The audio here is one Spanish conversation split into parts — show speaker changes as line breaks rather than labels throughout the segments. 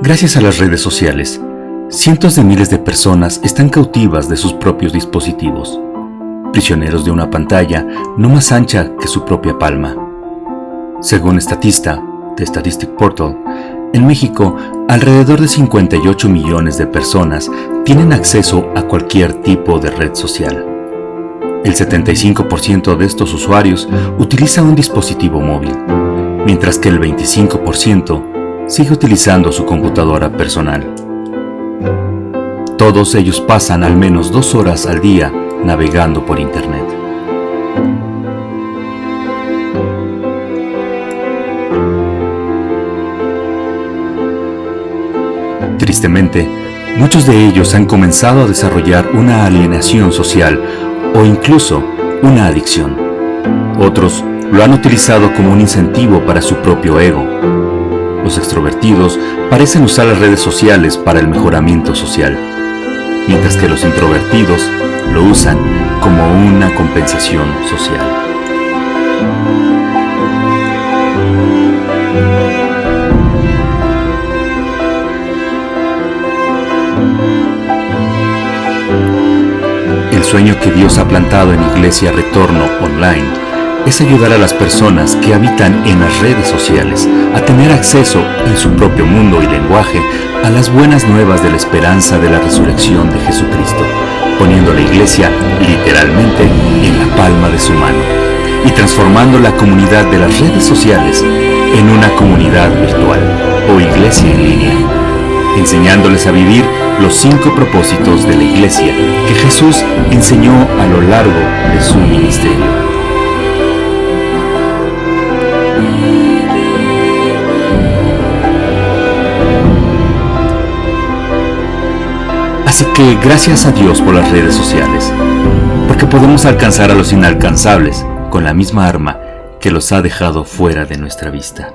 Gracias a las redes sociales, cientos de miles de personas están cautivas de sus propios dispositivos, prisioneros de una pantalla no más ancha que su propia palma. Según Statista, de Statistic Portal, en México, alrededor de 58 millones de personas tienen acceso a cualquier tipo de red social. El 75% de estos usuarios utiliza un dispositivo móvil, mientras que el 25% sigue utilizando su computadora personal. Todos ellos pasan al menos 2 horas al día navegando por Internet. Tristemente, muchos de ellos han comenzado a desarrollar una alienación social o incluso una adicción. Otros lo han utilizado como un incentivo para su propio ego. Los extrovertidos parecen usar las redes sociales para el mejoramiento social, mientras que los introvertidos lo usan como una compensación social. El sueño que Dios ha plantado en Iglesia Retorno Online es ayudar a las personas que habitan en las redes sociales a tener acceso en su propio mundo y lenguaje a las buenas nuevas de la esperanza de la resurrección de Jesucristo, poniendo la iglesia literalmente en la palma de su mano y transformando la comunidad de las redes sociales en una comunidad virtual o iglesia en línea, enseñándoles a vivir los 5 propósitos de la iglesia que Jesús enseñó a lo largo de su ministerio. Así que gracias a Dios por las redes sociales, porque podemos alcanzar a los inalcanzables con la misma arma que los ha dejado fuera de nuestra vista.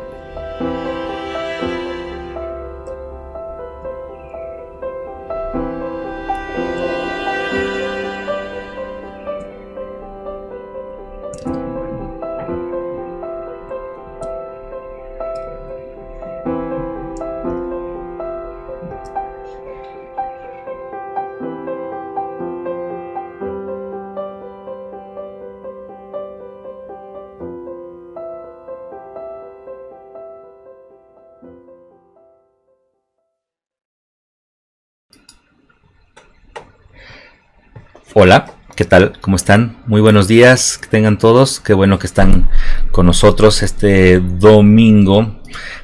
Hola, ¿qué tal? ¿Cómo están? Muy buenos días, que tengan todos. Qué bueno que están con nosotros este domingo.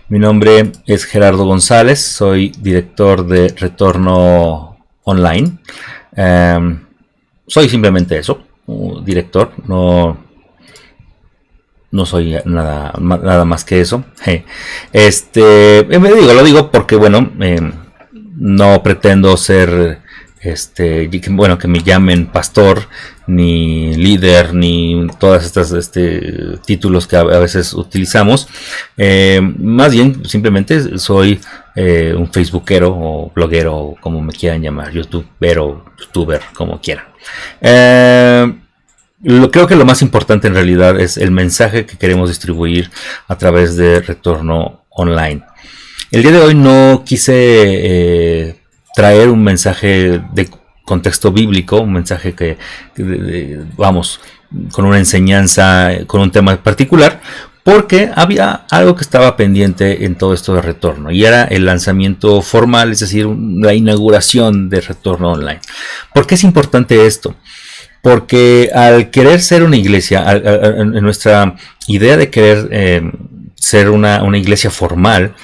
Mi nombre es Gerardo González, soy director de Retorno Online. Soy simplemente eso, director, no soy nada más que eso. Lo digo porque, no pretendo ser que me llamen pastor, ni líder, ni todas estas títulos que a veces utilizamos. Más bien, simplemente soy un facebookero o bloguero, o como me quieran llamar, youtuber, como quieran. Creo que lo más importante en realidad es el mensaje que queremos distribuir a través de Retorno Online. El día de hoy no quise traer un mensaje de contexto bíblico, un mensaje con una enseñanza, con un tema particular, porque había algo que estaba pendiente en todo esto de Retorno, y era el lanzamiento formal, es decir, la inauguración de Retorno Online. ¿Por qué es importante esto? Porque al querer ser una iglesia, en nuestra idea de querer ser una iglesia formal,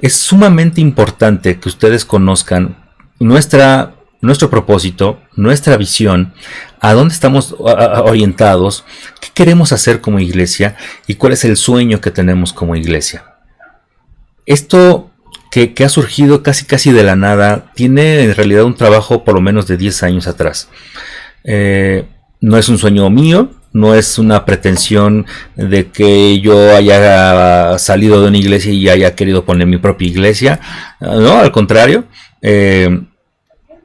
es sumamente importante que ustedes conozcan nuestro propósito, nuestra visión, a dónde estamos orientados, qué queremos hacer como iglesia y cuál es el sueño que tenemos como iglesia. Esto que ha surgido casi de la nada tiene en realidad un trabajo por lo menos de 10 años atrás. No es un sueño mío, no es una pretensión de que yo haya salido de una iglesia y haya querido poner mi propia iglesia. No, al contrario.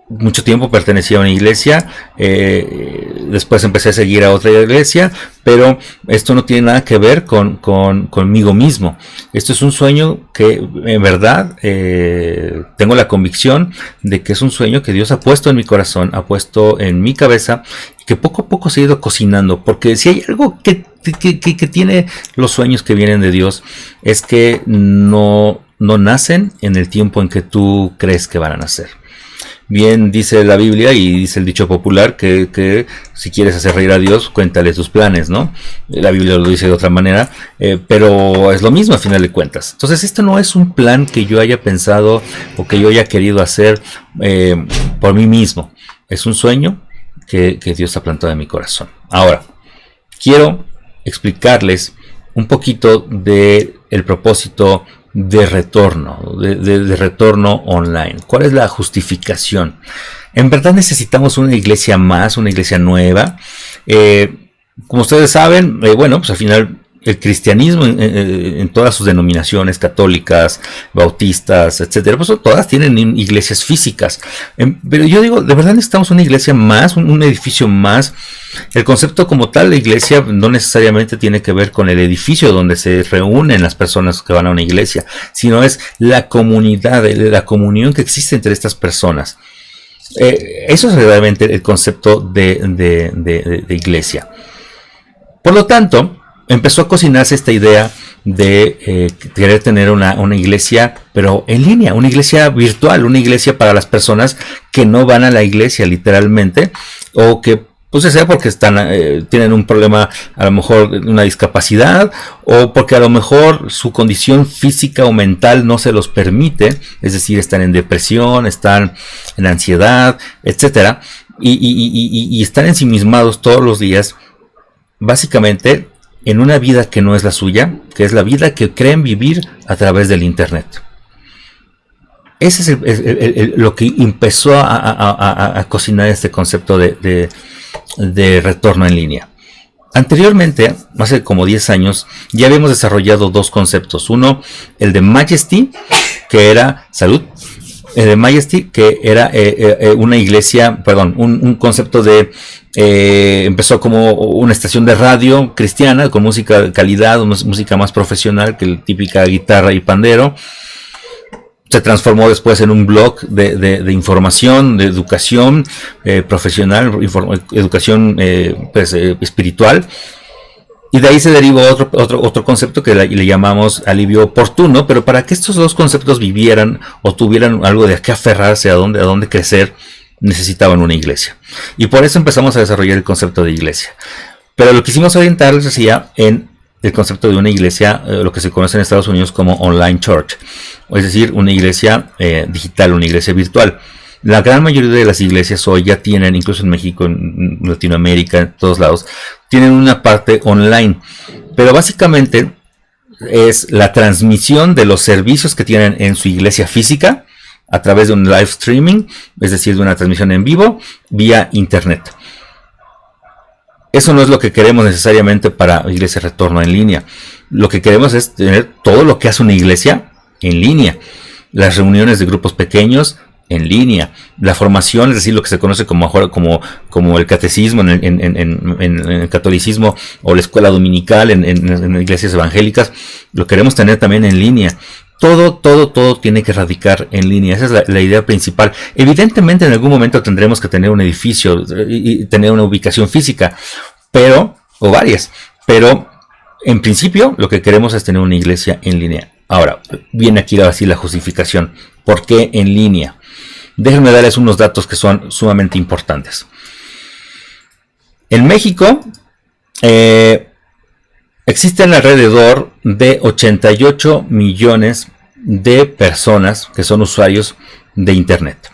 mucho tiempo pertenecía a una iglesia, después empecé a seguir a otra iglesia, pero esto no tiene nada que ver conmigo mismo. Esto es un sueño que en verdad tengo la convicción de que es un sueño que Dios ha puesto en mi corazón, ha puesto en mi cabeza, y que poco a poco se ha ido cocinando, porque si hay algo que tiene los sueños que vienen de Dios, es que no nacen en el tiempo en que tú crees que van a nacer. Bien dice la Biblia y dice el dicho popular que si quieres hacer reír a Dios, cuéntale tus planes, ¿no? La Biblia lo dice de otra manera, pero es lo mismo a final de cuentas. Entonces esto no es un plan que yo haya pensado o que yo haya querido hacer por mí mismo. Es un sueño que Dios ha plantado en mi corazón. Ahora, quiero explicarles un poquito de el propósito de retorno, de retorno online. ¿Cuál es la justificación? En verdad necesitamos una iglesia más, una iglesia nueva. Como ustedes saben, bueno, pues al final el cristianismo en todas sus denominaciones, católicas, bautistas, etcétera, pues todas tienen iglesias físicas. Pero yo digo, de verdad necesitamos una iglesia más, un edificio más. El concepto como tal de iglesia no necesariamente tiene que ver con el edificio donde se reúnen las personas que van a una iglesia, sino es la comunidad, la comunión que existe entre estas personas. Eso es realmente el concepto de iglesia. Por lo tanto, empezó a cocinarse esta idea de querer tener una iglesia, pero en línea, una iglesia virtual, una iglesia para las personas que no van a la iglesia literalmente, o que pues sea porque tienen un problema, a lo mejor una discapacidad, o porque a lo mejor su condición física o mental no se los permite, es decir, están en depresión, están en ansiedad, etcétera, y están ensimismados todos los días, básicamente en una vida que no es la suya, que es la vida que creen vivir a través del internet. Ese es lo que empezó a cocinar este concepto de retorno en línea. Anteriormente, hace como 10 años, ya habíamos desarrollado dos conceptos. Uno, el de Majesty, que era salud. El de Majesty, que era una iglesia, perdón, un concepto de... empezó como una estación de radio cristiana con música de calidad, música más profesional que la típica guitarra y pandero. Se transformó después en un blog de información, de educación profesional, educación espiritual. Y de ahí se derivó otro concepto que le llamamos alivio oportuno, pero para que estos dos conceptos vivieran o tuvieran algo de qué aferrarse, a dónde crecer, necesitaban una iglesia. Y por eso empezamos a desarrollar el concepto de iglesia. Pero lo quisimos orientar, les decía, en el concepto de una iglesia, lo que se conoce en Estados Unidos como online church, es decir, una iglesia digital, una iglesia virtual. La gran mayoría de las iglesias hoy ya tienen, incluso en México, en Latinoamérica, en todos lados, tienen una parte online, pero básicamente es la transmisión de los servicios que tienen en su iglesia física a través de un live streaming, es decir, de una transmisión en vivo vía internet. Eso no es lo que queremos necesariamente para Iglesia Retorno en línea. Lo que queremos es tener todo lo que hace una iglesia en línea. Las reuniones de grupos pequeños en línea. La formación, es decir, lo que se conoce como el catecismo en el catolicismo, o la escuela dominical en iglesias evangélicas, lo queremos tener también en línea. Todo tiene que radicar en línea. Esa es la idea principal. Evidentemente en algún momento tendremos que tener un edificio y tener una ubicación física, o varias, pero en principio lo que queremos es tener una iglesia en línea. Ahora, viene aquí así la justificación. ¿Por qué en línea? Déjenme darles unos datos que son sumamente importantes. En México existen alrededor de 88 millones de personas que son usuarios de Internet.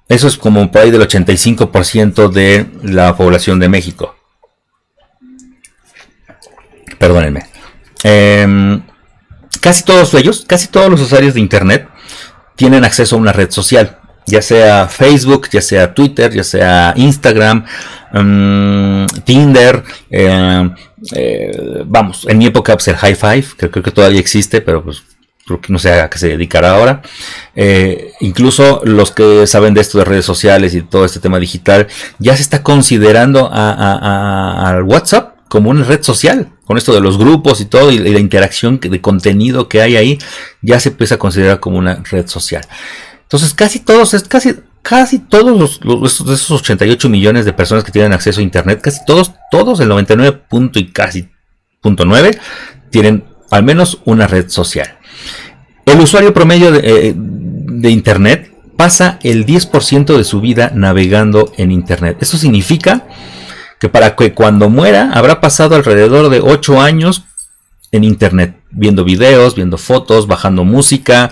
Eso es como por ahí del 85% de la población de México. Perdónenme. Casi todos los usuarios de Internet tienen acceso a una red social, ya sea Facebook, ya sea Twitter, ya sea Instagram, Tinder, vamos, en mi época pues el High Five, que creo que todavía existe, pero pues creo que no sé a qué se dedicará ahora. Incluso los que saben de esto de redes sociales y todo este tema digital, ya se está considerando al WhatsApp como una red social, con esto de los grupos y todo, y la interacción de contenido que hay ahí, ya se empieza a considerar como una red social. Entonces casi todos esos 88 millones de personas que tienen acceso a internet, casi todos, el 99 punto y casi .9 tienen al menos una red social. El usuario promedio de internet pasa el 10% de su vida navegando en internet. Eso significa que para que cuando muera habrá pasado alrededor de 8 años en internet, viendo videos, viendo fotos, bajando música,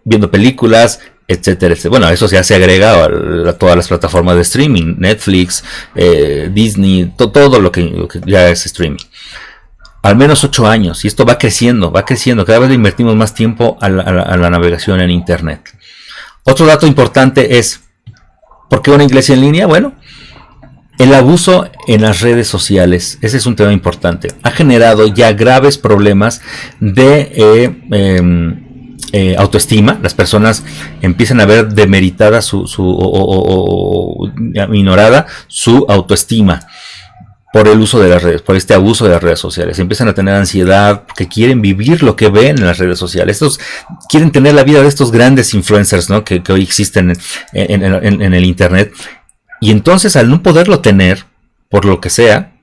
viendo películas, etcétera, etcétera. Bueno, eso ya se agrega a todas las plataformas de streaming, Netflix, Disney, todo lo que ya es streaming. Al menos 8 años, y esto va creciendo, cada vez le invertimos más tiempo a la navegación en internet. Otro dato importante es, ¿por qué una iglesia en línea? Bueno, el abuso en las redes sociales, ese es un tema importante, ha generado ya graves problemas de autoestima. Las personas empiezan a ver demeritada o minorada su autoestima por el uso de las redes, por este abuso de las redes sociales. Empiezan a tener ansiedad porque quieren vivir lo que ven en las redes sociales. Estos quieren tener la vida de estos grandes influencers, ¿no?, que hoy existen en el internet. Y entonces, al no poderlo tener, por lo que sea,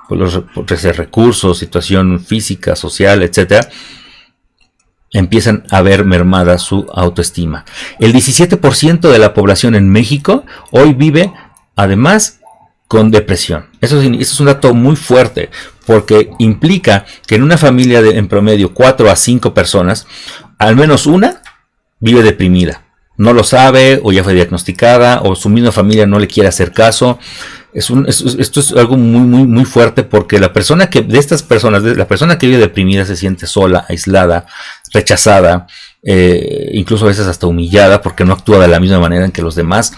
por recursos, situación física, social, etcétera, empiezan a ver mermada su autoestima. El 17% de la población en México hoy vive, además, con depresión. Eso es un dato muy fuerte, porque implica que en una familia en promedio 4 a 5 personas, al menos una vive deprimida. No lo sabe, o ya fue diagnosticada, o su misma familia no le quiere hacer caso. Esto es algo muy fuerte, porque la persona que vive deprimida se siente sola, aislada, rechazada, incluso a veces hasta humillada, porque no actúa de la misma manera en que los demás.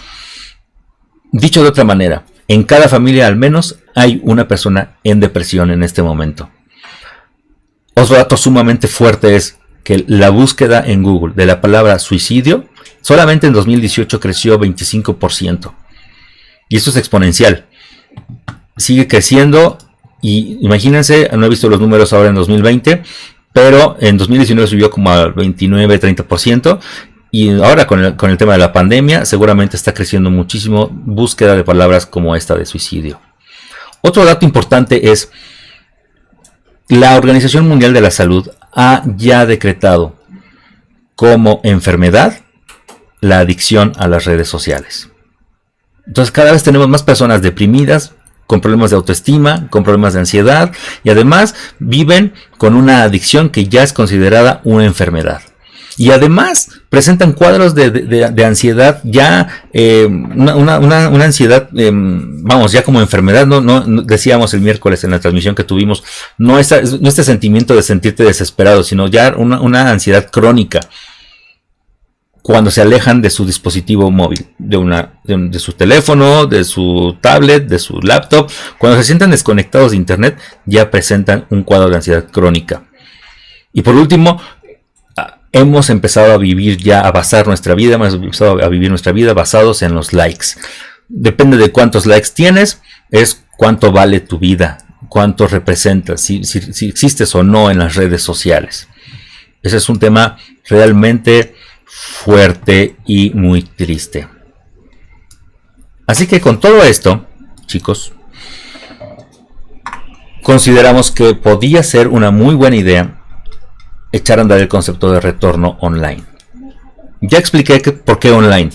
Dicho de otra manera, en cada familia al menos hay una persona en depresión en este momento. Otro dato sumamente fuerte es que la búsqueda en Google de la palabra suicidio solamente en 2018 creció 25%. Y esto es exponencial. Sigue creciendo y imagínense, no he visto los números ahora en 2020, pero en 2019 subió como al 29-30%. Y ahora con el tema de la pandemia seguramente está creciendo muchísimo búsqueda de palabras como esta de suicidio. Otro dato importante es la Organización Mundial de la Salud ha ya decretado como enfermedad la adicción a las redes sociales. Entonces cada vez tenemos más personas deprimidas, con problemas de autoestima, con problemas de ansiedad, y además viven con una adicción que ya es considerada una enfermedad. Y además presentan cuadros de ansiedad ya, una ansiedad, ya como enfermedad. No decíamos el miércoles en la transmisión que tuvimos, no este sentimiento de sentirte desesperado, sino ya una ansiedad crónica cuando se alejan de su dispositivo móvil, de su teléfono, de su tablet, de su laptop. Cuando se sientan desconectados de internet, ya presentan un cuadro de ansiedad crónica. Y por último, hemos empezado a basar nuestra vida, hemos empezado a vivir nuestra vida basados en los likes. Depende de cuántos likes tienes, es cuánto vale tu vida, cuánto representas, si existes o no en las redes sociales. Ese es un tema realmente fuerte y muy triste. Así que con todo esto, chicos, consideramos que podía ser una muy buena idea echar a andar el concepto de retorno online. Ya expliqué por qué online,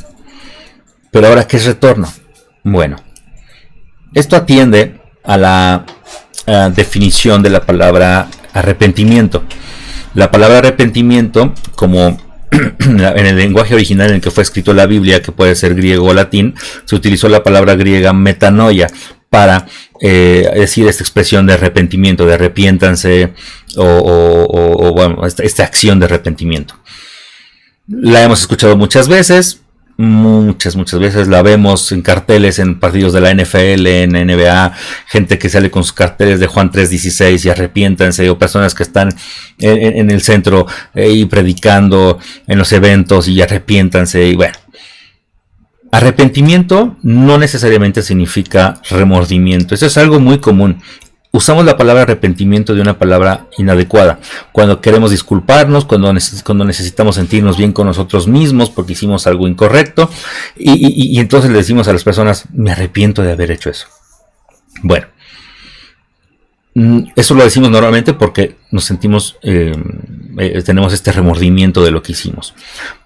pero ahora ¿qué es retorno? Bueno, esto atiende a la definición de la palabra arrepentimiento. La palabra arrepentimiento, como en el lenguaje original en el que fue escrito la Biblia, que puede ser griego o latín, se utilizó la palabra griega metanoia para decir esta expresión de arrepentimiento, de arrepiéntanse, o esta acción de arrepentimiento. La hemos escuchado muchas veces, Muchas veces la vemos en carteles en partidos de la NFL, en NBA, gente que sale con sus carteles de Juan 3:16 y arrepiéntanse, o personas que están en el centro y predicando en los eventos y arrepiéntanse. Y bueno, arrepentimiento no necesariamente significa remordimiento. Eso es algo muy común. Usamos la palabra arrepentimiento de una palabra inadecuada. Cuando queremos disculparnos, cuando necesitamos sentirnos bien con nosotros mismos porque hicimos algo incorrecto. Y entonces le decimos a las personas, me arrepiento de haber hecho eso. Bueno, eso lo decimos normalmente porque nos sentimos, tenemos este remordimiento de lo que hicimos.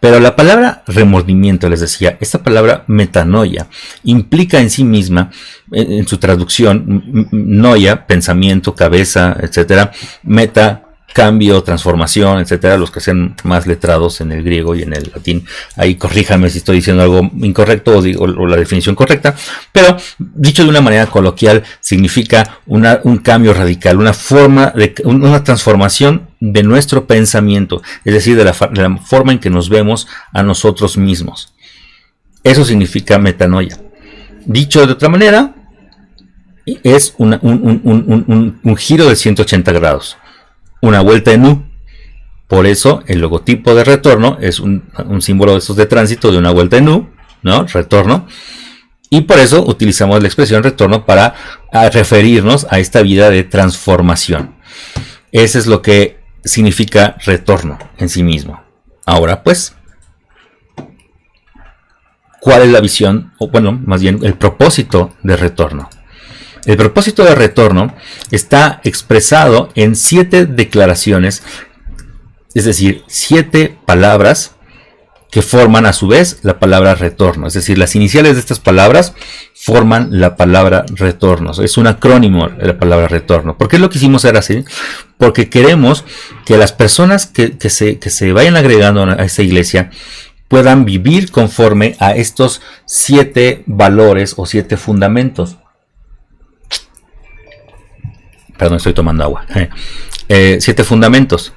Pero la palabra remordimiento, les decía, esta palabra metanoia, implica en sí misma, en su traducción, noia, pensamiento, cabeza, etcétera, meta, cambio, transformación, etcétera, los que sean más letrados en el griego y en el latín, ahí corríjame si estoy diciendo algo incorrecto o la definición correcta, pero dicho de una manera coloquial, significa un cambio radical, una transformación de nuestro pensamiento, es decir, de la forma en que nos vemos a nosotros mismos. Eso significa metanoia. Dicho de otra manera, es un giro de 180 grados. Una vuelta en U. Por eso el logotipo de retorno es un símbolo de estos de tránsito de una vuelta en U, ¿no? Retorno. Y por eso utilizamos la expresión retorno para referirnos a esta vida de transformación. Eso es lo que significa retorno en sí mismo. Ahora pues, ¿cuál es la visión? O bueno, más bien el propósito de retorno. El propósito de retorno está expresado en 7 declaraciones, es decir, 7 palabras que forman a su vez la palabra retorno. Es decir, las iniciales de estas palabras forman la palabra retorno. Es un acrónimo de la palabra retorno. ¿Por qué lo quisimos hacer así? Porque queremos que las personas que se vayan agregando a esta iglesia puedan vivir conforme a estos 7 valores o 7 fundamentos. Perdón, estoy tomando agua. 7 fundamentos.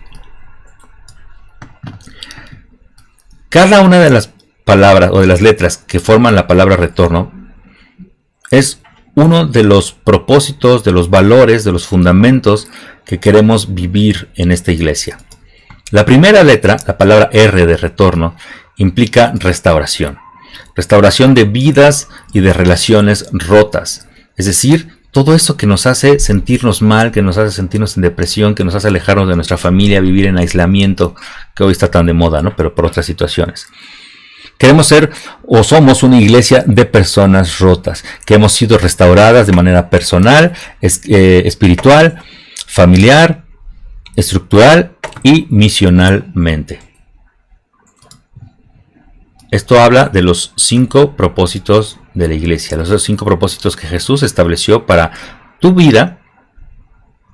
Cada una de las palabras o de las letras que forman la palabra retorno es uno de los propósitos, de los valores, de los fundamentos que queremos vivir en esta iglesia. La primera letra, la palabra R de retorno, implica restauración. Restauración de vidas y de relaciones rotas. Es decir, todo eso que nos hace sentirnos mal, que nos hace sentirnos en depresión, que nos hace alejarnos de nuestra familia, vivir en aislamiento, que hoy está tan de moda, ¿no? Pero por otras situaciones. Queremos ser o somos una iglesia de personas rotas, que hemos sido restauradas de manera personal, espiritual, familiar, estructural y misionalmente. Esto habla de los 5 propósitos de la iglesia, los 5 propósitos que Jesús estableció para tu vida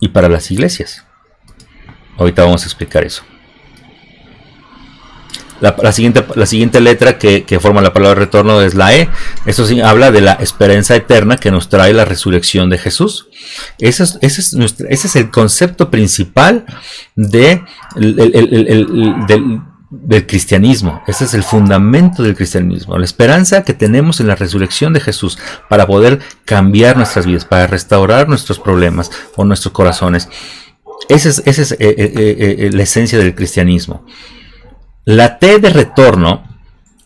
y para las iglesias. Ahorita vamos a explicar eso. La siguiente letra que forma la palabra retorno es la E. Eso sí habla de la esperanza eterna que nos trae la resurrección de Jesús. Ese es el concepto principal del cristianismo. Ese es el fundamento del cristianismo, la esperanza que tenemos en la resurrección de Jesús para poder cambiar nuestras vidas, para restaurar nuestros problemas o nuestros corazones. Esa es la esencia del cristianismo. La T de retorno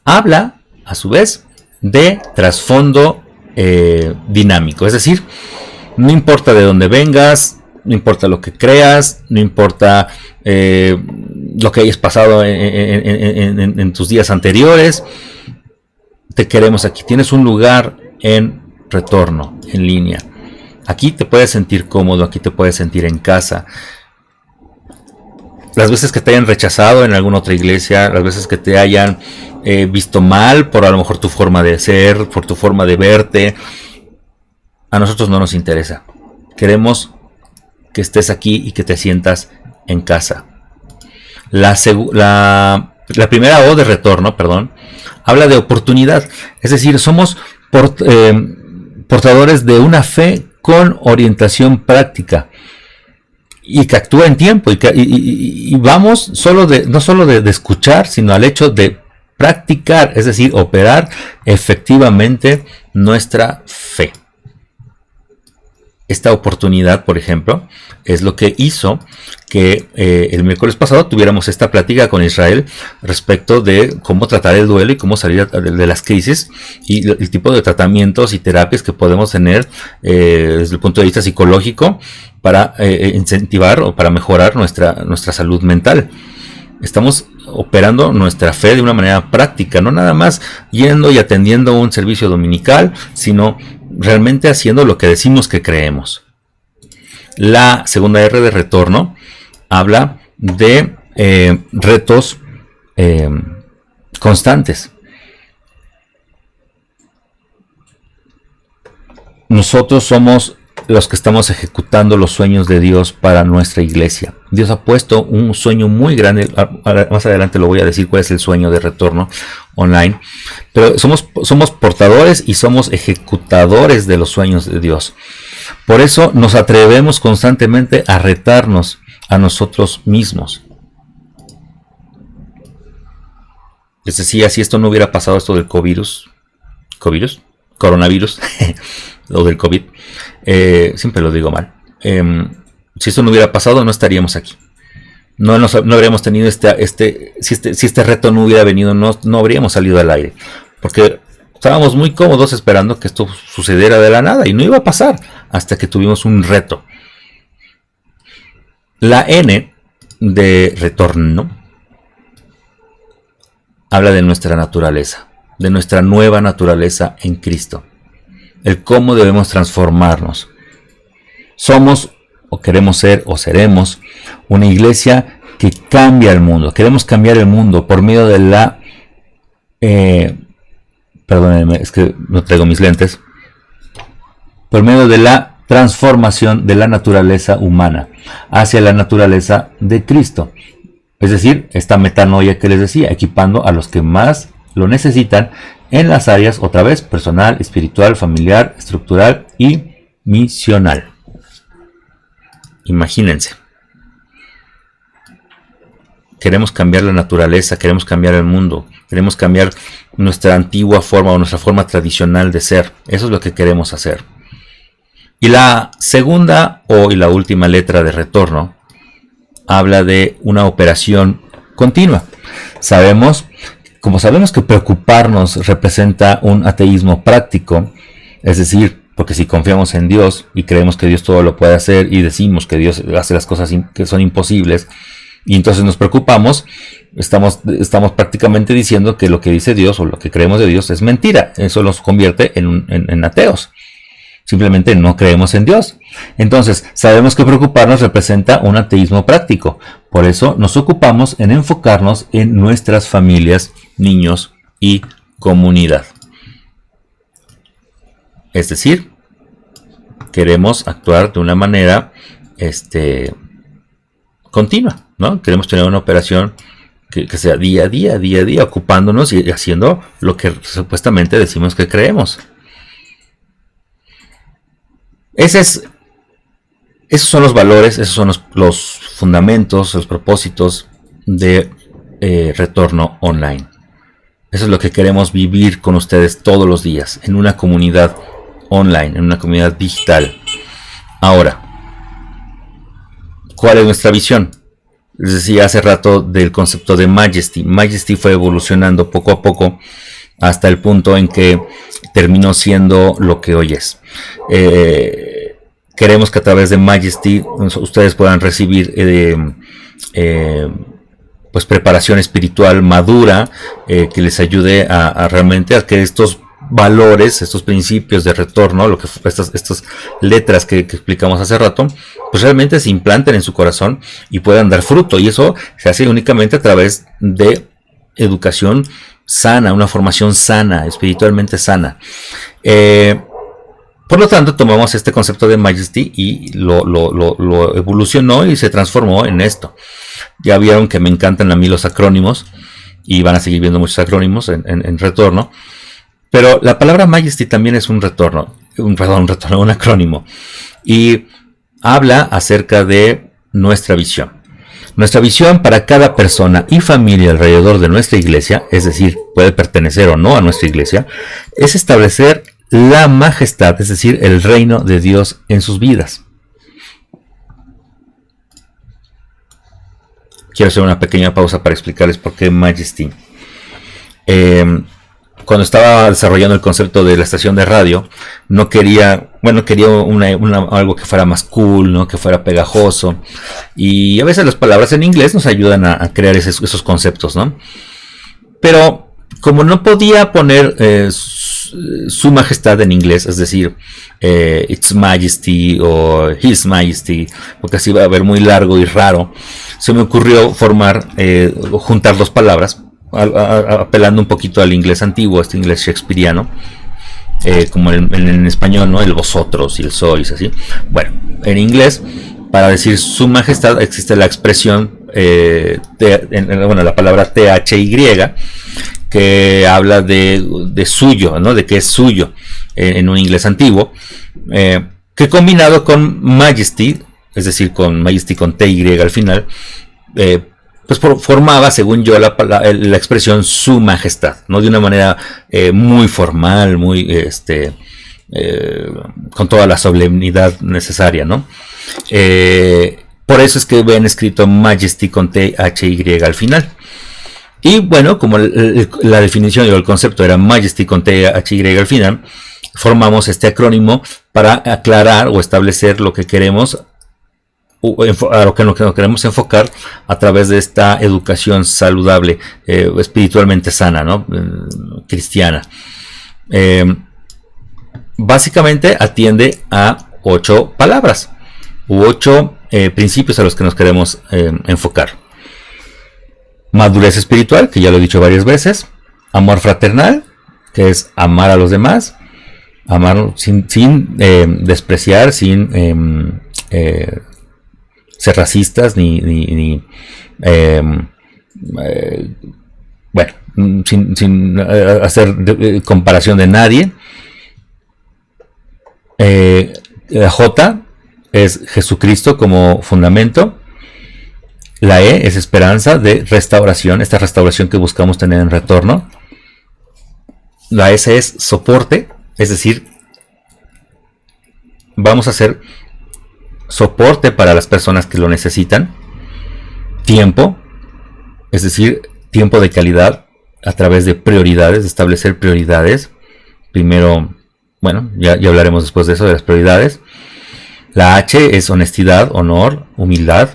habla a su vez de trasfondo dinámico, es decir, no importa de dónde vengas, no importa lo que creas, no importa lo que hayas pasado en tus días anteriores, te queremos aquí. Tienes un lugar en retorno, en línea. Aquí te puedes sentir cómodo, aquí te puedes sentir en casa. Las veces que te hayan rechazado en alguna otra iglesia, las veces que te hayan visto mal por a lo mejor tu forma de ser, por tu forma de verte, a nosotros no nos interesa. Queremos que estés aquí y que te sientas en casa. La primera O de retorno, habla de oportunidad. Es decir, somos portadores de una fe con orientación práctica y que actúa en tiempo y vamos no solo de escuchar, sino al hecho de practicar, es decir, operar efectivamente nuestra fe. Esta oportunidad, por ejemplo, es lo que hizo que el miércoles pasado tuviéramos esta plática con Israel respecto de cómo tratar el duelo y cómo salir de las crisis y el tipo de tratamientos y terapias que podemos tener desde el punto de vista psicológico para incentivar o para mejorar nuestra salud mental. Estamos operando nuestra fe de una manera práctica, no nada más yendo y atendiendo un servicio dominical, sino realmente haciendo lo que decimos que creemos. La segunda R de retorno habla de retos constantes. Nosotros somos los que estamos ejecutando los sueños de Dios para nuestra iglesia. Dios ha puesto un sueño muy grande, más adelante lo voy a decir cuál es el sueño de retorno online, pero somos portadores y somos ejecutadores de los sueños de Dios. Por eso nos atrevemos constantemente a retarnos a nosotros mismos. Les decía, si esto no hubiera pasado, esto del coronavirus, o del COVID, siempre lo digo mal, si esto no hubiera pasado, no estaríamos aquí. No habríamos tenido si este reto no hubiera venido, no habríamos salido al aire, porque estábamos muy cómodos esperando que esto sucediera de la nada y no iba a pasar hasta que tuvimos un reto. La N de retorno habla de nuestra naturaleza, de nuestra nueva naturaleza en Cristo, el cómo debemos transformarnos. Somos o queremos ser o seremos una iglesia que cambia el mundo. Queremos cambiar el mundo por medio de la perdónenme, es que no traigo mis lentes. Por medio de la transformación de la naturaleza humana hacia la naturaleza de Cristo. Es decir, esta metanoia que les decía, equipando a los que más lo necesitan en las áreas, otra vez, personal, espiritual, familiar, estructural y misional. Imagínense. Queremos cambiar la naturaleza, queremos cambiar el mundo, queremos cambiar nuestra antigua forma o nuestra forma tradicional de ser. Eso es lo que queremos hacer. Y la segunda y la última letra de retorno habla de una operación continua. Como sabemos que preocuparnos representa un ateísmo práctico, es decir, porque si confiamos en Dios y creemos que Dios todo lo puede hacer y decimos que Dios hace las cosas que son imposibles, y entonces nos preocupamos, estamos prácticamente diciendo que lo que dice Dios o lo que creemos de Dios es mentira. Eso nos convierte en ateos. Simplemente no creemos en Dios. Entonces, sabemos que preocuparnos representa un ateísmo práctico. Por eso nos ocupamos en enfocarnos en nuestras familias, niños y comunidad. Es decir, queremos actuar de una manera continua, ¿no? Queremos tener una operación que sea día a día, ocupándonos y haciendo lo que supuestamente decimos que creemos. Esos son los valores, esos son los fundamentos, los propósitos de retorno online. Eso es lo que queremos vivir con ustedes todos los días, en una comunidad online, en una comunidad digital. Ahora, ¿cuál es nuestra visión? Les decía hace rato del concepto de Majesty. Majesty fue evolucionando poco a poco hasta el punto en que terminó siendo lo que hoy es. Queremos que a través de Majesty ustedes puedan recibir pues preparación espiritual madura que les ayude a realmente a que estos valores, estos principios de retorno, estas letras que explicamos hace rato, pues realmente se implanten en su corazón y puedan dar fruto. Y eso se hace únicamente a través de educación sana, una formación sana, espiritualmente sana. Por lo tanto, tomamos este concepto de Majesty y lo evolucionó y se transformó en esto. Ya vieron que me encantan a mí los acrónimos y van a seguir viendo muchos acrónimos en retorno. Pero la palabra Majesty también es un acrónimo. Y habla acerca de nuestra visión. Nuestra visión para cada persona y familia alrededor de nuestra iglesia, es decir, puede pertenecer o no a nuestra iglesia, es establecer la majestad, es decir, el reino de Dios en sus vidas. Quiero hacer una pequeña pausa para explicarles por qué Majesty. Cuando estaba desarrollando el concepto de la estación de radio, no quería, quería algo que fuera más cool, ¿no? Que fuera pegajoso. Y a veces las palabras en inglés nos ayudan a crear esos conceptos, ¿no? Pero como no podía poner su majestad en inglés, es decir, Its Majesty o His Majesty, porque así va a ver muy largo y raro, se me ocurrió juntar dos palabras, apelando un poquito al inglés antiguo, este inglés shakespeariano, como en español, ¿no? El vosotros y el sois, así. Bueno, en inglés, para decir su majestad, existe la expresión, la palabra THY, que habla de suyo, ¿no? De que es suyo, en un inglés antiguo, que combinado con majesty, es decir, con majesty con TY al final, pues formaba, según yo, la expresión su majestad, ¿no? De una manera muy formal, muy con toda la solemnidad necesaria, ¿no? Por eso es que ven escrito majesty con THY al final. Y bueno, como la definición o el concepto era majesty con THY al final, formamos este acrónimo para aclarar o establecer lo que queremos, a lo que nos queremos enfocar a través de esta educación saludable, espiritualmente sana, ¿no? Cristiana. Básicamente atiende a 8 palabras u 8 principios a los que nos queremos enfocar. Madurez espiritual, que ya lo he dicho varias veces. Amor fraternal, que es amar a los demás, amar sin despreciar, sin ser racistas sin hacer comparación de nadie. La J es Jesucristo como fundamento. La E es esperanza de restauración, esta restauración que buscamos tener en retorno. La S es soporte, es decir, vamos a hacer soporte para las personas que lo necesitan. Tiempo, es decir, tiempo de calidad a través de prioridades, de establecer prioridades. Primero, ya hablaremos después de eso, de las prioridades. La H es honestidad, honor, humildad.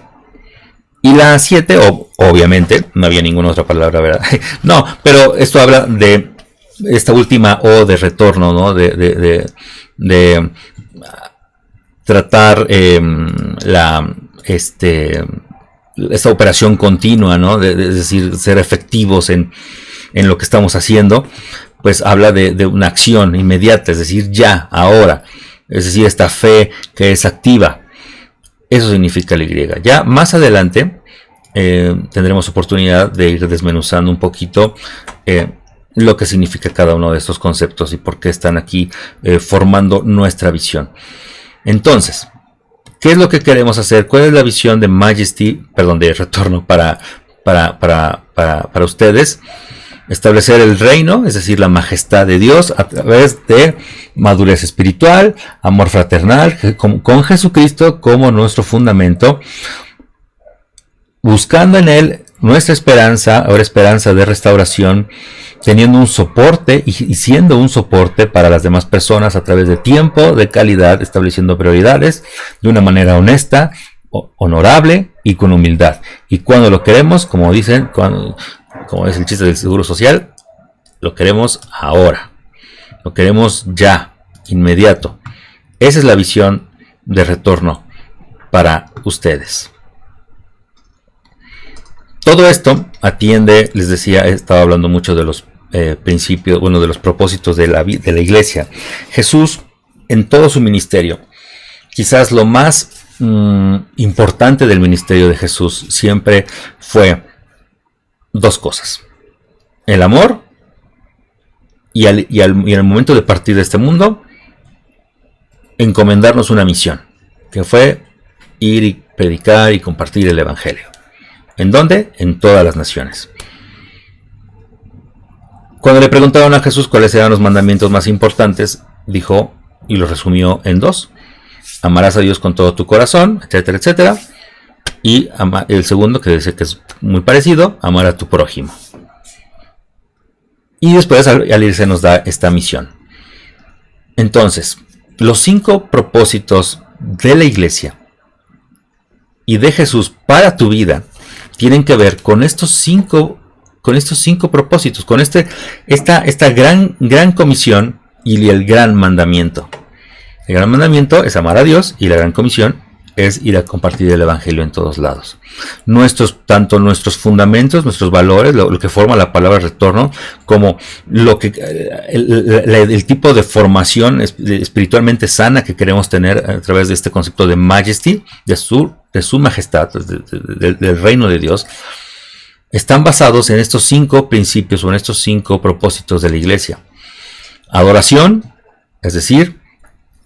Y la 7, obviamente, no había ninguna otra palabra, ¿verdad? No, pero esto habla de esta última O de retorno, ¿no? De tratar esta operación continua, ¿no? Es decir, ser efectivos en lo que estamos haciendo, pues habla de una acción inmediata, es decir, ya, ahora, es decir, esta fe que es activa. Eso significa la Y. Ya más adelante tendremos oportunidad de ir desmenuzando un poquito lo que significa cada uno de estos conceptos y por qué están aquí formando nuestra visión. Entonces, ¿qué es lo que queremos hacer? ¿Cuál es la visión de de retorno para ustedes? Establecer el reino, es decir, la majestad de Dios a través de madurez espiritual, amor fraternal, con Jesucristo como nuestro fundamento, buscando en Él nuestra esperanza, ahora esperanza de restauración, teniendo un soporte y siendo un soporte para las demás personas a través de tiempo, de calidad, estableciendo prioridades de una manera honesta, honorable y con humildad. Y cuando lo queremos, como dicen, como es el chiste del seguro social, lo queremos ahora, lo queremos ya, inmediato. Esa es la visión de retorno para ustedes. Todo esto atiende, les decía, estaba hablando mucho de los principios, de los propósitos de la iglesia. Jesús, en todo su ministerio, quizás lo más importante del ministerio de Jesús siempre fue dos cosas: el amor y al momento de partir de este mundo, encomendarnos una misión, que fue ir y predicar y compartir el evangelio. ¿En dónde? En todas las naciones. Cuando le preguntaron a Jesús cuáles eran los mandamientos más importantes, dijo y los resumió en 2. Amarás a Dios con todo tu corazón, etcétera, etcétera. Y el segundo, que dice que es muy parecido, amar a tu prójimo. Y después al irse nos da esta misión. Entonces, los 5 propósitos de la iglesia y de Jesús para tu vida tienen que ver con estos 5 propósitos, con esta gran comisión y el gran mandamiento. El gran mandamiento es amar a Dios y la gran comisión es ir a compartir el evangelio en todos lados. Tanto nuestros fundamentos, nuestros valores, lo que forma la palabra retorno, como el tipo de formación espiritualmente sana que queremos tener a través de este concepto de majesty, de su majestad, del reino de Dios, están basados en estos 5 principios o en estos 5 propósitos de la iglesia. Adoración, es decir,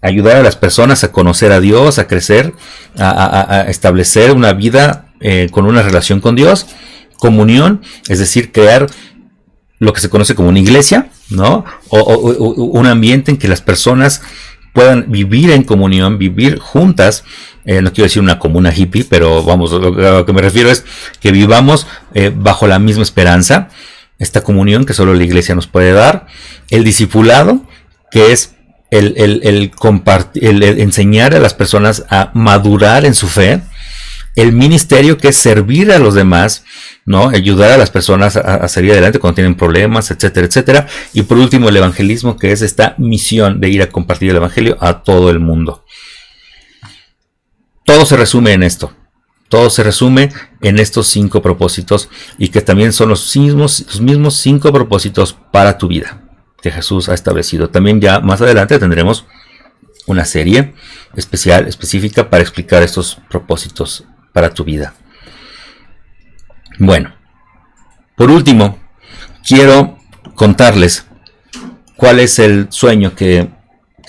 ayudar a las personas a conocer a Dios, a crecer, a establecer una vida con una relación con Dios. Comunión, es decir, crear lo que se conoce como una iglesia, ¿no? O un ambiente en que las personas puedan vivir en comunión, vivir juntas. No quiero decir una comuna hippie, pero vamos, lo que me refiero es que vivamos bajo la misma esperanza. Esta comunión que solo la iglesia nos puede dar. El discipulado, que es el enseñar a las personas a madurar en su fe. El ministerio, que es servir a los demás, ¿no? Ayudar a las personas a salir adelante cuando tienen problemas, etcétera, etcétera. Y por último, el evangelismo, que es esta misión de ir a compartir el evangelio a todo el mundo. Todo se resume en esto. Todo se resume en estos 5 propósitos, y que también son los mismos 5 propósitos para tu vida que Jesús ha establecido. También ya más adelante tendremos una serie específica para explicar estos propósitos para tu vida. Bueno, por último, quiero contarles cuál es el sueño que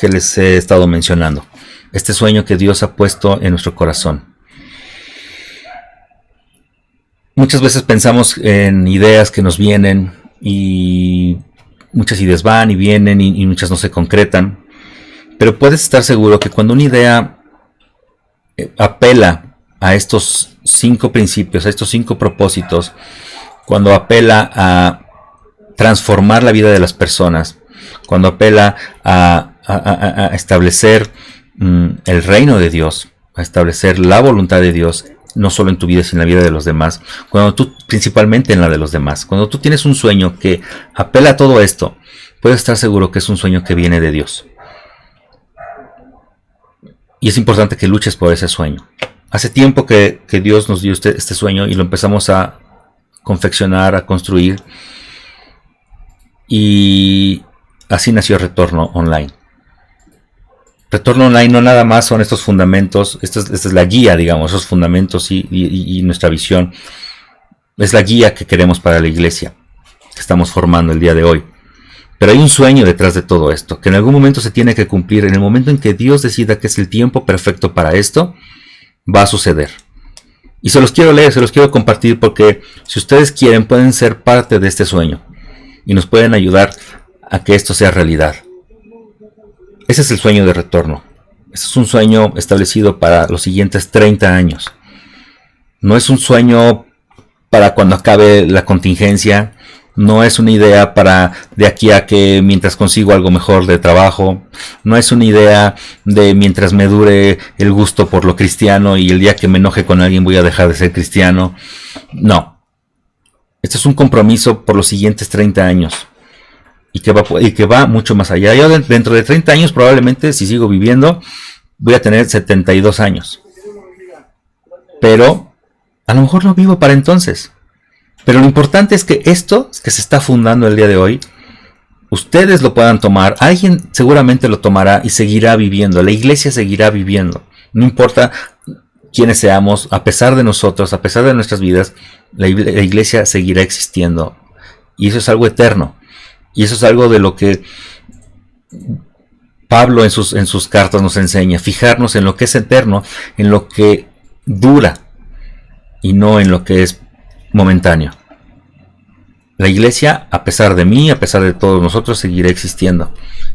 les he estado mencionando. Este sueño que Dios ha puesto en nuestro corazón. Muchas veces pensamos en ideas que nos vienen, y muchas ideas van y vienen y muchas no se concretan. Pero puedes estar seguro que cuando una idea apela a estos 5 principios, a estos 5 propósitos, cuando apela a transformar la vida de las personas, cuando apela a establecer el reino de Dios, a establecer la voluntad de Dios, no solo en tu vida, sino en la vida de los demás, principalmente en la de los demás, cuando tú tienes un sueño que apela a todo esto, puedes estar seguro que es un sueño que viene de Dios. Y es importante que luches por ese sueño. Hace tiempo que Dios nos dio este sueño y lo empezamos a confeccionar, a construir. Y así nació Retorno Online. Retorno Online no nada más son estos fundamentos, esta es la guía, digamos, esos fundamentos y nuestra visión. Es la guía que queremos para la iglesia, que estamos formando el día de hoy. Pero hay un sueño detrás de todo esto, que en algún momento se tiene que cumplir. En el momento en que Dios decida que es el tiempo perfecto para esto, va a suceder. Y se los quiero leer, se los quiero compartir, porque si ustedes quieren pueden ser parte de este sueño y nos pueden ayudar a que esto sea realidad. Ese es el sueño de Retorno. Ese es un sueño establecido para los siguientes 30 años. No es un sueño para cuando acabe la contingencia. No es una idea para de aquí a que mientras consigo algo mejor de trabajo. No es una idea de mientras me dure el gusto por lo cristiano y el día que me enoje con alguien voy a dejar de ser cristiano. No. Este es un compromiso por los siguientes 30 años. Y que va mucho más allá. Yo dentro de 30 años probablemente, si sigo viviendo, voy a tener 72 años. Pero a lo mejor no vivo para entonces. Pero lo importante es que esto que se está fundando el día de hoy, ustedes lo puedan tomar. Alguien seguramente lo tomará y seguirá viviendo. La iglesia seguirá viviendo. No importa quiénes seamos, a pesar de nosotros, a pesar de nuestras vidas, la iglesia seguirá existiendo. Y eso es algo eterno. Y eso es algo de lo que Pablo en sus cartas nos enseña. Fijarnos en lo que es eterno, en lo que dura, y no en lo que es momentáneo. La iglesia, a pesar de mí, a pesar de todos nosotros, seguirá existiendo.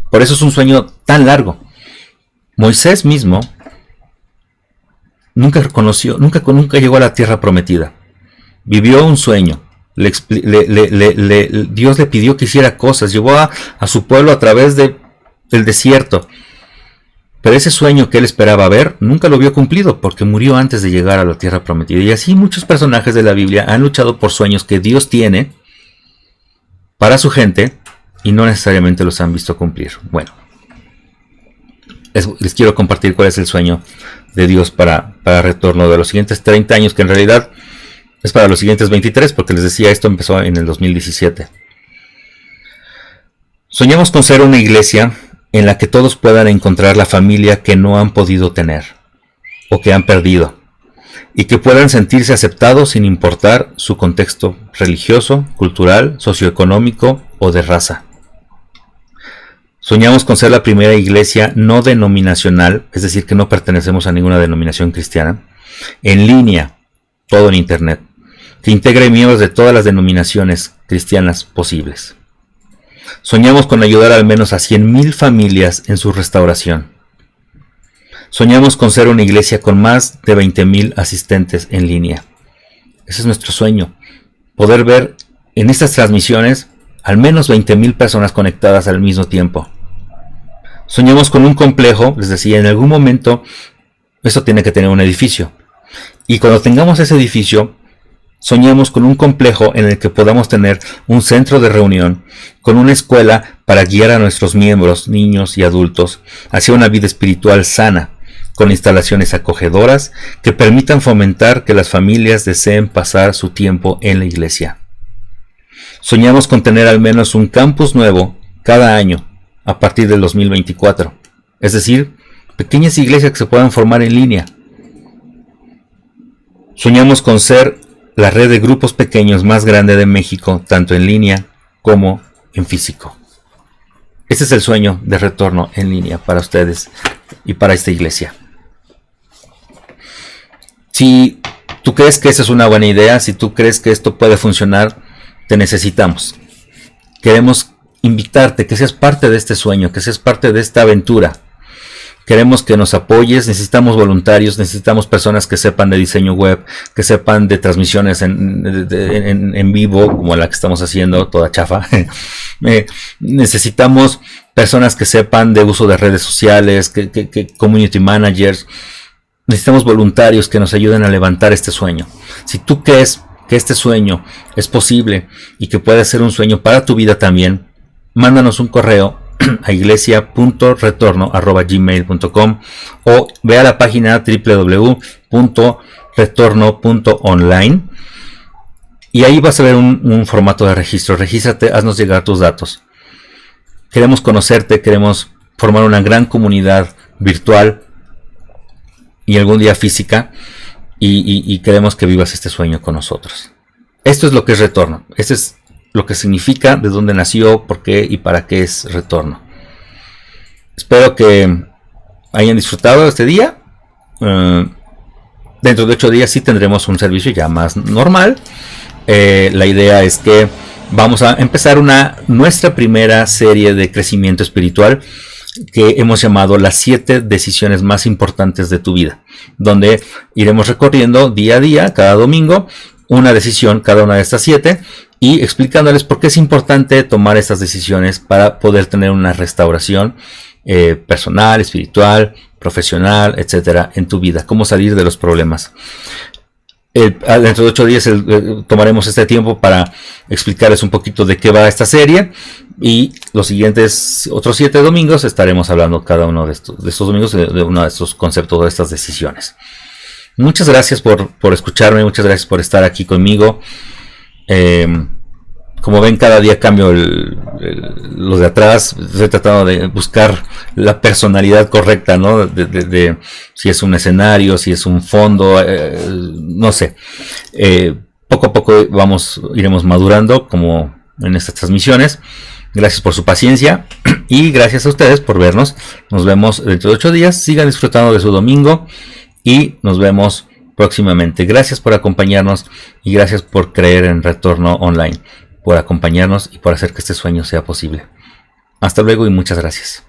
Por eso es un sueño tan largo. Moisés mismo nunca llegó a la tierra prometida. Vivió un sueño. Dios le pidió que hiciera cosas. Llevó a su pueblo a través del desierto. Pero ese sueño que él esperaba ver, nunca lo vio cumplido, porque murió antes de llegar a la tierra prometida. Y así muchos personajes de la Biblia han luchado por sueños que Dios tiene para su gente y no necesariamente los han visto cumplir. Bueno, les quiero compartir cuál es el sueño de Dios para retorno de los siguientes 30 años, que en realidad es para los siguientes 23, porque les decía, esto empezó en el 2017. Soñamos con ser una iglesia en la que todos puedan encontrar la familia que no han podido tener o que han perdido, y que puedan sentirse aceptados sin importar su contexto religioso, cultural, socioeconómico o de raza. Soñamos con ser la primera iglesia no denominacional, es decir, que no pertenecemos a ninguna denominación cristiana, en línea, todo en internet, que integre miembros de todas las denominaciones cristianas posibles. Soñamos con ayudar al menos a 100,000 familias en su restauración. Soñamos con ser una iglesia con más de 20,000 asistentes en línea. Ese es nuestro sueño, poder ver en estas transmisiones al menos 20,000 personas conectadas al mismo tiempo. Soñamos con un complejo, les decía, en algún momento esto tiene que tener un edificio. Y cuando tengamos ese edificio, soñamos con un complejo en el que podamos tener un centro de reunión, con una escuela para guiar a nuestros miembros, niños y adultos, hacia una vida espiritual sana, con instalaciones acogedoras que permitan fomentar que las familias deseen pasar su tiempo en la iglesia. Soñamos con tener al menos un campus nuevo cada año a partir del 2024, es decir, pequeñas iglesias que se puedan formar en línea. Soñamos con ser la red de grupos pequeños más grande de México, tanto en línea como en físico. Ese es el sueño de retorno en línea para ustedes y para esta iglesia. Si tú crees que esa es una buena idea, si tú crees que esto puede funcionar, te necesitamos. Queremos invitarte, que seas parte de este sueño, que seas parte de esta aventura. Queremos que nos apoyes, necesitamos voluntarios, necesitamos personas que sepan de diseño web, que sepan de transmisiones en vivo, como la que estamos haciendo, toda chafa. Necesitamos personas que sepan de uso de redes sociales, que community managers. Necesitamos voluntarios que nos ayuden a levantar este sueño. Si tú crees que este sueño es posible y que puede ser un sueño para tu vida también, mándanos un correo a iglesia.retorno@gmail.com o ve a la página www.retorno.online y ahí vas a ver un formato de registro. Regístrate, haznos llegar tus datos. Queremos conocerte, queremos formar una gran comunidad virtual y algún día física, y queremos que vivas este sueño con nosotros. Esto es lo que es retorno. Este es lo que significa, de dónde nació, por qué y para qué es retorno. Espero que hayan disfrutado de este día. Dentro de 8 días sí tendremos un servicio ya más normal. La idea es que vamos a empezar nuestra primera serie de crecimiento espiritual que hemos llamado las 7 decisiones más importantes de tu vida, donde iremos recorriendo día a día, cada domingo, una decisión, cada una de estas 7, y explicándoles por qué es importante tomar estas decisiones para poder tener una restauración personal, espiritual, profesional, etcétera, en tu vida, cómo salir de los problemas. Dentro de 8 días tomaremos este tiempo para explicarles un poquito de qué va esta serie, y los siguientes otros 7 domingos estaremos hablando cada uno de estos domingos de uno de estos conceptos, de estas decisiones. Muchas gracias por escucharme, muchas gracias por estar aquí conmigo. Como ven, cada día cambio los de atrás. Estoy tratando de buscar la personalidad correcta, ¿no? De si es un escenario, si es un fondo, no sé. Poco a poco iremos madurando, como en estas transmisiones. Gracias por su paciencia y gracias a ustedes por vernos. Nos vemos dentro de 8 días. Sigan disfrutando de su domingo y nos vemos próximamente. Gracias por acompañarnos y gracias por creer en Retorno Online, por acompañarnos y por hacer que este sueño sea posible. Hasta luego y muchas gracias.